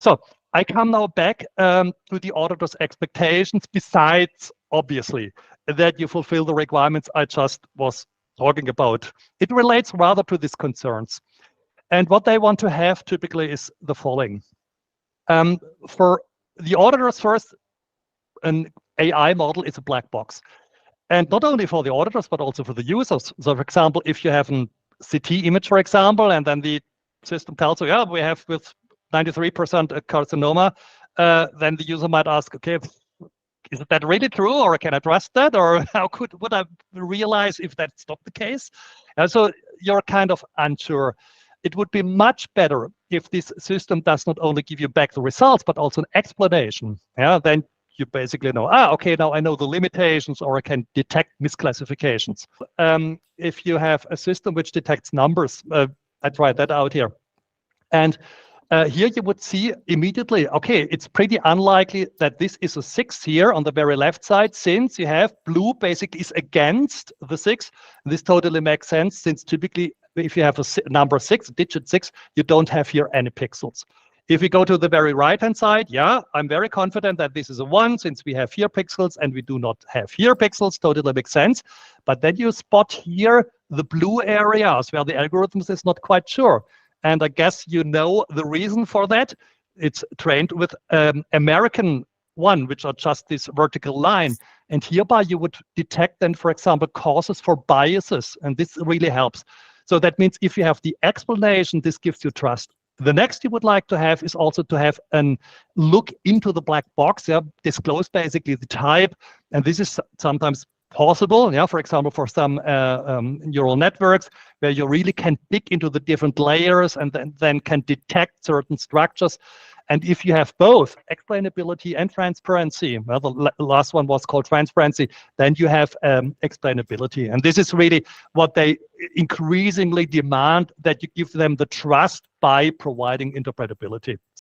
So I come now back to the auditor's expectations, besides, obviously, that you fulfill the requirements I just was talking about. It relates rather to these concerns. And what they want to have typically is the following. For the auditors first, an AI model is a black box. And not only for the auditors, but also for the users. So for example, if you have a CT image, for example, and then the system tells you, yeah, we have with 93% carcinoma, then the user might ask, okay, is that really true, or can I trust that, or would I realize if that's not the case? And so you're kind of unsure. It would be much better if this system does not only give you back the results, but also an explanation. Yeah, then you basically know, okay, now I know the limitations, or I can detect misclassifications. If you have a system which detects numbers, I tried that out here. And here you would see immediately, okay, it's pretty unlikely that this is a 6 here on the very left side, since you have blue basically is against the 6. This totally makes sense, since typically if you have a number 6, digit 6, you don't have here any pixels. If we go to the very right-hand side, yeah, I'm very confident that this is a 1, since we have here pixels and we do not have here pixels, totally makes sense. But then you spot here the blue areas where the algorithms is not quite sure. And I guess you know the reason for that. It's trained with American one, which are just this vertical line. And hereby you would detect then, for example, causes for biases. And this really helps. So that means if you have the explanation, this gives you trust. The next you would like to have is also to have a look into the black box, yeah, disclose basically the type. And this is sometimes possible, yeah, for example, for some neural networks where you really can dig into the different layers and then can detect certain structures. And if you have both explainability and transparency, well, the last one was called transparency, then you have explainability. And this is really what they increasingly demand, that you give them the trust by providing interpretability.